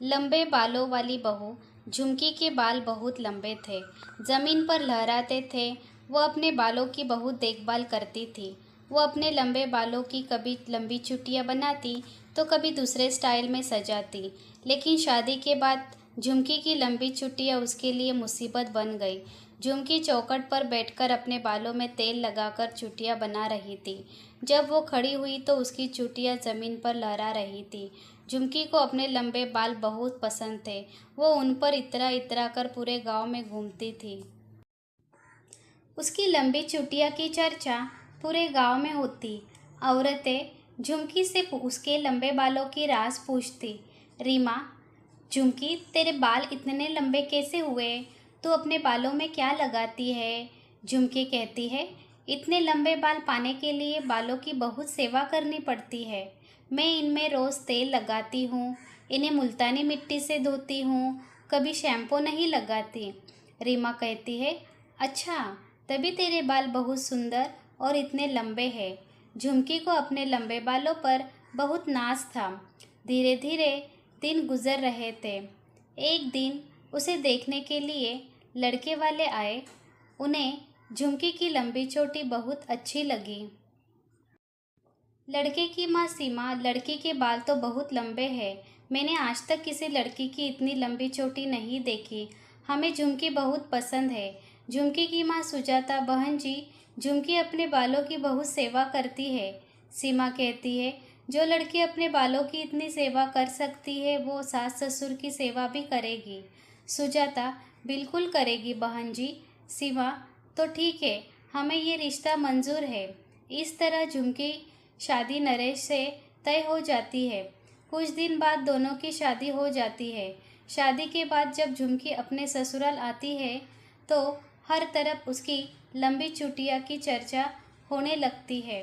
लंबे बालों वाली बहू। झुमकी के बाल बहुत लंबे थे, जमीन पर लहराते थे। वो अपने बालों की बहुत देखभाल करती थी। वो अपने लंबे बालों की कभी लंबी चुटियाँ बनाती तो कभी दूसरे स्टाइल में सजाती। लेकिन शादी के बाद झुमकी की लंबी चुटियाँ उसके लिए मुसीबत बन गई। झुमकी चौखट पर बैठकर अपने बालों में तेल लगाकर चुटियाँ बना रही थी। जब वो खड़ी हुई तो उसकी चुटियाँ जमीन पर लहरा रही थी। झुमकी को अपने लंबे बाल बहुत पसंद थे। वो उन पर इतरा इतरा कर पूरे गांव में घूमती थी। उसकी लंबी चुटिया की चर्चा पूरे गांव में होती। औरतें झुमकी से उसके लंबे बालों की राज पूछती। रीमा, झुमकी, तेरे बाल इतने लंबे कैसे हुए? तू अपने बालों में क्या लगाती है? झुमकी कहती है, इतने लंबे बाल पाने के लिए बालों की बहुत सेवा करनी पड़ती है। मैं इनमें रोज़ तेल लगाती हूँ, इन्हें मुल्तानी मिट्टी से धोती हूँ, कभी शैम्पू नहीं लगाती। रीमा कहती है, अच्छा, तभी तेरे बाल बहुत सुंदर और इतने लंबे हैं। झुमकी को अपने लंबे बालों पर बहुत नाज था। धीरे धीरे दिन गुजर रहे थे। एक दिन उसे देखने के लिए लड़के वाले आए। उन्हें झुमकी की लंबी चोटी बहुत अच्छी लगी। लड़के की माँ सीमा, लड़की के बाल तो बहुत लंबे हैं। मैंने आज तक किसी लड़की की इतनी लंबी चोटी नहीं देखी। हमें झुमकी बहुत पसंद है। झुमकी की माँ सुजाता, बहन जी, झुमकी अपने बालों की बहुत सेवा करती है। सीमा कहती है, जो लड़की अपने बालों की इतनी सेवा कर सकती है वो सास ससुर की सेवा भी करेगी। सुजाता, बिल्कुल करेगी बहन जी। सीमा, तो ठीक है, हमें ये रिश्ता मंजूर है। इस तरह झुमकी शादी नरेश से तय हो जाती है। कुछ दिन बाद दोनों की शादी हो जाती है। शादी के बाद जब झुमकी अपने ससुराल आती है तो हर तरफ उसकी लंबी चुटिया की चर्चा होने लगती है।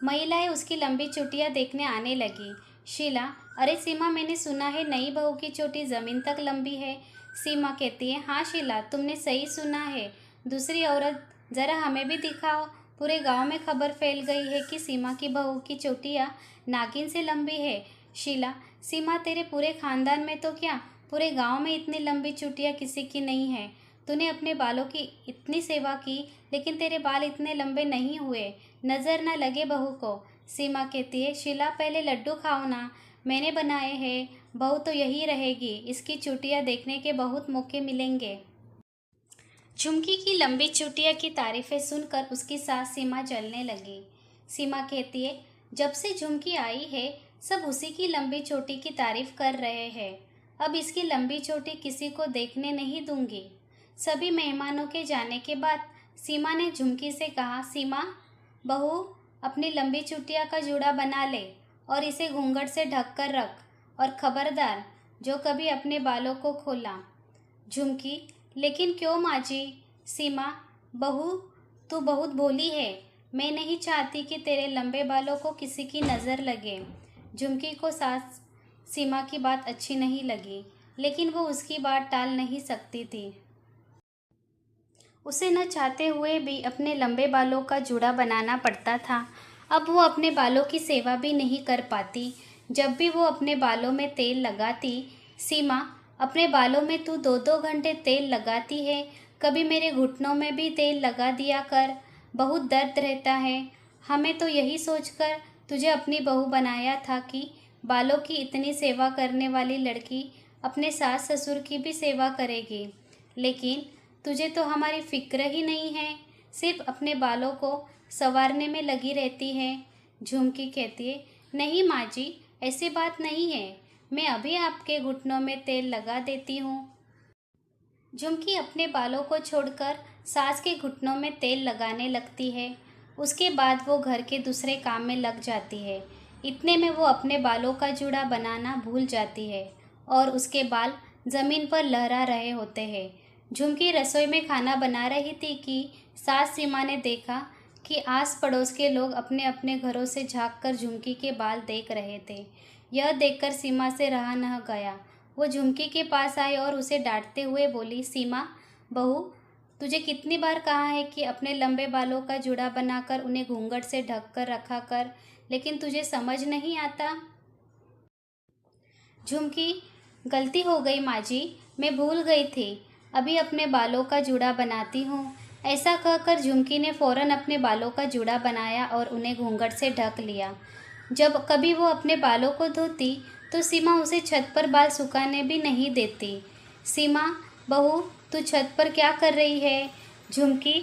महिलाएं उसकी लंबी चुटिया देखने आने लगी। शीला, अरे सीमा, मैंने सुना है नई बहू की चोटी ज़मीन तक लंबी है। सीमा कहती है, हाँ शीला, तुमने सही सुना है। दूसरी औरत, ज़रा हमें भी दिखाओ। पूरे गांव में खबर फैल गई है कि सीमा की बहू की चोटियाँ नागिन से लंबी है। शीला, सीमा, तेरे पूरे खानदान में तो क्या, पूरे गांव में इतनी लंबी चुटिया किसी की नहीं है। तूने अपने बालों की इतनी सेवा की, लेकिन तेरे बाल इतने लंबे नहीं हुए, नज़र न लगे बहू को। सीमा कहती है, शीला, पहले लड्डू खाओ ना, मैंने बनाए हैं। बहू तो यही रहेगी, इसकी चुटिया देखने के बहुत मौके मिलेंगे। झुमकी की लंबी चुटिया की तारीफें सुनकर उसकी सास सीमा जलने लगी। सीमा कहती है, जब से झुमकी आई है सब उसी की लंबी चोटी की तारीफ कर रहे हैं। अब इसकी लंबी चोटी किसी को देखने नहीं दूंगी। सभी मेहमानों के जाने के बाद सीमा ने झुमकी से कहा, सीमा बहू, अपनी लंबी चुटिया का जूड़ा बना ले और इसे घूंघट से ढक कर रख, और खबरदार, जो कभी अपने बालों को खोला। झुमकी, लेकिन क्यों माँ जी? सीमा, बहू, तू बहुत भोली है। मैं नहीं चाहती कि तेरे लंबे बालों को किसी की नज़र लगे। झुमकी को सास सीमा की बात अच्छी नहीं लगी, लेकिन वो उसकी बात टाल नहीं सकती थी। उसे न चाहते हुए भी अपने लंबे बालों का जूड़ा बनाना पड़ता था। अब वो अपने बालों की सेवा भी नहीं कर पाती। जब भी वो अपने बालों में तेल लगाती, सीमा, अपने बालों में तू 2-2 घंटे तेल लगाती है, कभी मेरे घुटनों में भी तेल लगा दिया कर, बहुत दर्द रहता है। हमें तो यही सोचकर तुझे अपनी बहू बनाया था कि बालों की इतनी सेवा करने वाली लड़की अपने सास ससुर की भी सेवा करेगी, लेकिन तुझे तो हमारी फिक्र ही नहीं है, सिर्फ अपने बालों को संवारने में लगी रहती है। झुमकी कहती है, नहीं माँ जी, ऐसी बात नहीं है, मैं अभी आपके घुटनों में तेल लगा देती हूँ। झुमकी अपने बालों को छोड़कर सास के घुटनों में तेल लगाने लगती है। उसके बाद वो घर के दूसरे काम में लग जाती है। इतने में वो अपने बालों का जूड़ा बनाना भूल जाती है और उसके बाल ज़मीन पर लहरा रहे होते हैं। झुमकी रसोई में खाना बना रही थी कि सास सीमा ने देखा कि आस पड़ोस के लोग अपने अपने घरों से झांककर झुमकी के बाल देख रहे थे। यह देखकर सीमा से रहा न गया। वो झुमकी के पास आई और उसे डांटते हुए बोली, सीमा बहू, तुझे कितनी बार कहा है कि अपने लंबे बालों का जूड़ा बनाकर उन्हें घूंघट से ढक कर रखा कर, लेकिन तुझे समझ नहीं आता। झुमकी, गलती हो गई माँ जी, मैं भूल गई थी, अभी अपने बालों का जूड़ा बनाती हूँ। ऐसा कहकर झुमकी ने फ़ौरन अपने बालों का जूड़ा बनाया और उन्हें घूंघट से ढक लिया। जब कभी वो अपने बालों को धोती तो सीमा उसे छत पर बाल सुखाने भी नहीं देती। सीमा, बहू, तू छत पर क्या कर रही है? झुमकी,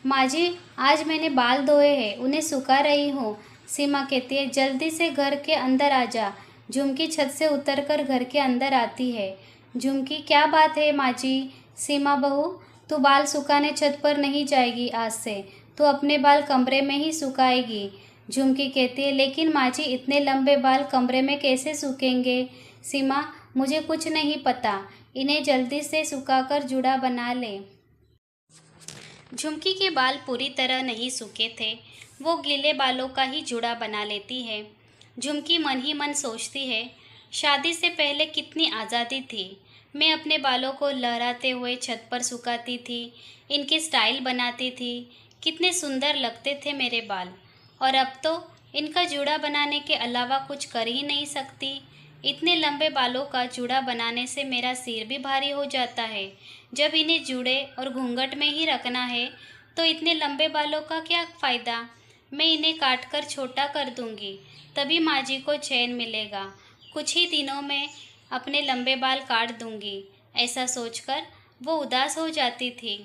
माँ जी, आज मैंने बाल धोए हैं, उन्हें सुखा रही हूँ। सीमा कहती है, जल्दी से घर के अंदर आ जा। झुमकी छत से उतरकर घर के अंदर आती है। झुमकी, क्या बात है माँ जी? सीमा, बहू, तू बाल सुखाने छत पर नहीं जाएगी आज से, तू अपने बाल कमरे में ही सुखाएगी। झुमकी कहती है, लेकिन माँ जी, इतने लंबे बाल कमरे में कैसे सूखेंगे? सीमा, मुझे कुछ नहीं पता, इन्हें जल्दी से सुखाकर जूड़ा बना ले। झुमकी के बाल पूरी तरह नहीं सूखे थे, वो गीले बालों का ही जूड़ा बना लेती है। झुमकी मन ही मन सोचती है, शादी से पहले कितनी आज़ादी थी। मैं अपने बालों को लहराते हुए छत पर सुखाती थी, इनकी स्टाइल बनाती थी, कितने सुंदर लगते थे मेरे बाल। और अब तो इनका जूड़ा बनाने के अलावा कुछ कर ही नहीं सकती। इतने लंबे बालों का जूड़ा बनाने से मेरा सिर भी भारी हो जाता है। जब इन्हें जूड़े और घूंघट में ही रखना है तो इतने लंबे बालों का क्या फ़ायदा। मैं इन्हें काट कर छोटा कर दूंगी, तभी माँ जी को चैन मिलेगा। कुछ ही दिनों में अपने लंबे बाल काट दूंगी, ऐसा सोचकर वो उदास हो जाती थी।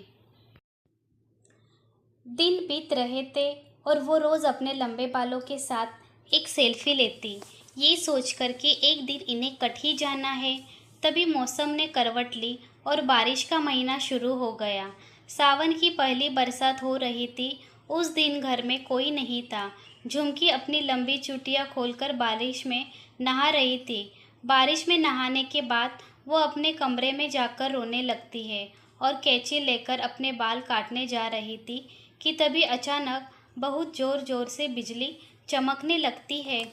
दिन बीत रहे थे और वो रोज़ अपने लंबे बालों के साथ एक सेल्फी लेती, ये सोचकर कि एक दिन इन्हें कट ही जाना है। तभी मौसम ने करवट ली और बारिश का महीना शुरू हो गया। सावन की पहली बरसात हो रही थी। उस दिन घर में कोई नहीं था। झुमकी अपनी लंबी चुटिया खोलकर बारिश में नहा रही थी। बारिश में नहाने के बाद वो अपने कमरे में जाकर रोने लगती है और कैंची लेकर अपने बाल काटने जा रही थी कि तभी अचानक बहुत ज़ोर ज़ोर से बिजली चमकने लगती है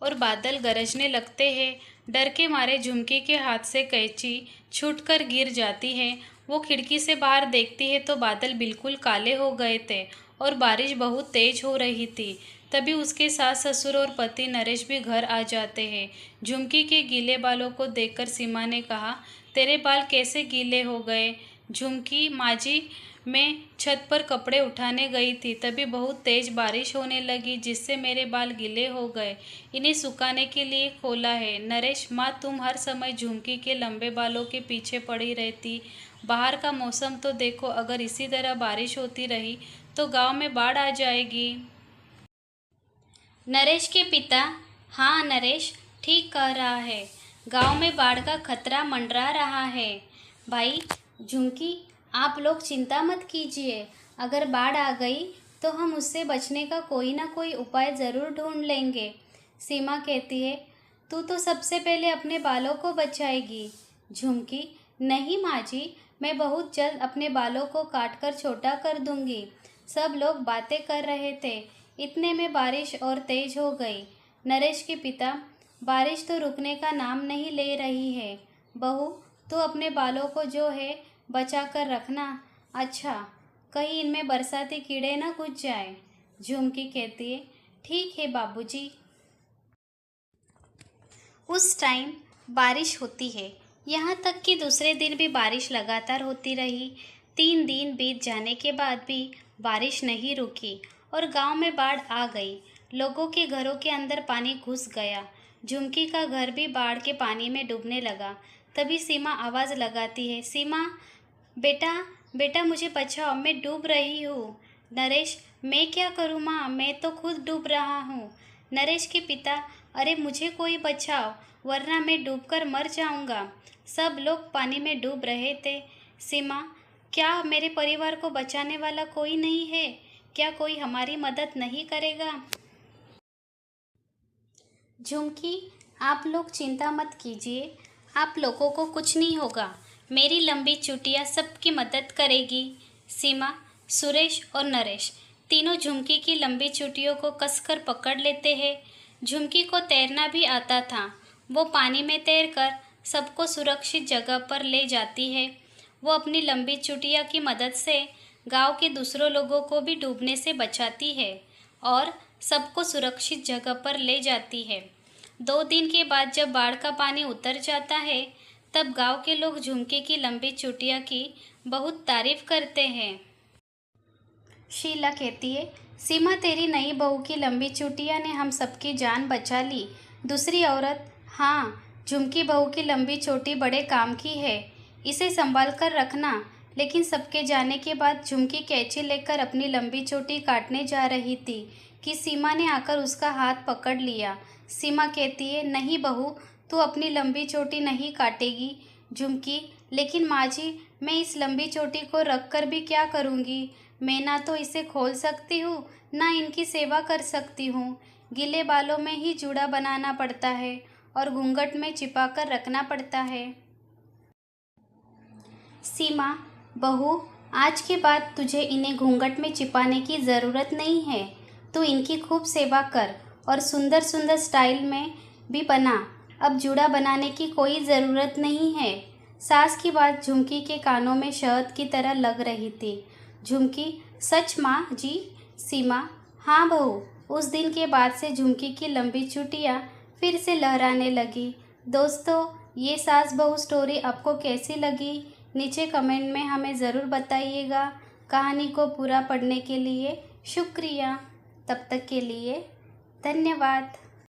और बादल गरजने लगते हैं। डर के मारे झुमकी के हाथ से कैंची छूटकर गिर जाती है। वो खिड़की से बाहर देखती है तो बादल बिल्कुल काले हो गए थे और बारिश बहुत तेज हो रही थी। तभी उसके सास ससुर और पति नरेश भी घर आ जाते हैं। झुमकी के गीले बालों को देखकर सीमा ने कहा, तेरे बाल कैसे गीले हो गए? झुमकी, माँ जी, मैं छत पर कपड़े उठाने गई थी, तभी बहुत तेज बारिश होने लगी जिससे मेरे बाल गीले हो गए, इन्हें सुखाने के लिए खोला है। नरेश, माँ, तुम हर समय झुमकी के लंबे बालों के पीछे पड़ी रहती। बाहर का मौसम तो देखो, अगर इसी तरह बारिश होती रही तो गांव में बाढ़ आ जाएगी। नरेश के पिता, हाँ नरेश ठीक कह रहा है, गांव में बाढ़ का खतरा मंडरा रहा है। भाई झुमकी, आप लोग चिंता मत कीजिए, अगर बाढ़ आ गई तो हम उससे बचने का कोई ना कोई उपाय ज़रूर ढूंढ लेंगे। सीमा कहती है, तू तो सबसे पहले अपने बालों को बचाएगी। झुमकी, नहीं माँ जी, मैं बहुत जल्द अपने बालों को काट कर छोटा कर दूंगी। सब लोग बातें कर रहे थे, इतने में बारिश और तेज हो गई। नरेश के पिता, बारिश तो रुकने का नाम नहीं ले रही है। बहू, तो अपने बालों को जो है बचा कर रखना। अच्छा, कहीं इनमें बरसाती कीड़े ना घुस जाए। झुमकी कहती है, ठीक है बाबूजी। उस टाइम बारिश होती है, यहाँ तक कि दूसरे दिन भी बारिश लगातार होती रही। 3 दिन बीत जाने के बाद भी बारिश नहीं रुकी और गांव में बाढ़ आ गई। लोगों के घरों के अंदर पानी घुस गया। झुमकी का घर भी बाढ़ के पानी में डूबने लगा। तभी सीमा आवाज़ लगाती है, सीमा, बेटा, बेटा मुझे बचाओ, मैं डूब रही हूँ। नरेश, मैं क्या करूँ माँ, मैं तो खुद डूब रहा हूँ। नरेश के पिता, अरे मुझे कोई बचाओ, वरना मैं डूबकर मर जाऊँगा। सब लोग पानी में डूब रहे थे। सीमा, क्या मेरे परिवार को बचाने वाला कोई नहीं है? क्या कोई हमारी मदद नहीं करेगा? झुमकी, आप लोग चिंता मत कीजिए, आप लोगों को कुछ नहीं होगा, मेरी लंबी चुटिया सबकी मदद करेगी। सीमा, सुरेश और नरेश तीनों झुमकी की लंबी चुटियों को कसकर पकड़ लेते हैं। झुमकी को तैरना भी आता था। वो पानी में तैरकर सबको सुरक्षित जगह पर ले जाती है। वो अपनी लंबी चुटिया की मदद से गांव के दूसरों लोगों को भी डूबने से बचाती है और सबको सुरक्षित जगह पर ले जाती है। 2 दिन के बाद जब बाढ़ का पानी उतर जाता है तब गांव के लोग झुमके की लंबी चुटिया की बहुत तारीफ करते हैं। शीला कहती है, सीमा तेरी नई बहू की लंबी चुटिया ने हम सबकी जान बचा ली। दूसरी औरत, हाँ, झुमकी बहू की लंबी चोटी बड़े काम की है, इसे संभाल कर रखना। लेकिन सबके जाने के बाद झुमकी कैंची लेकर अपनी लंबी चोटी काटने जा रही थी कि सीमा ने आकर उसका हाथ पकड़ लिया। सीमा कहती है, नहीं बहू, तू अपनी लंबी चोटी नहीं काटेगी। झुमकी, लेकिन माँ जी, मैं इस लंबी चोटी को रख कर भी क्या करूँगी? मैं ना तो इसे खोल सकती हूँ, ना इनकी सेवा कर सकती हूँ। गीले बालों में ही जूड़ा बनाना पड़ता है और घूंघट में छिपा कर रखना पड़ता है। सीमा, बहू, आज के बाद तुझे इन्हें घूंघट में छिपाने की ज़रूरत नहीं है। तू इनकी खूब सेवा कर और सुंदर सुंदर स्टाइल में भी बना। अब जूड़ा बनाने की कोई ज़रूरत नहीं है। सास की बात झुमकी के कानों में शहद की तरह लग रही थी। झुमकी, सच माँ जी? सीमा, हाँ बहू। उस दिन के बाद से झुमकी की लंबी चुटिया फिर से लहराने लगी। दोस्तों, ये सास बहू स्टोरी आपको कैसी लगी? नीचे कमेंट में हमें ज़रूर बताइएगा। कहानी को पूरा पढ़ने के लिए शुक्रिया। तब तक के लिए धन्यवाद।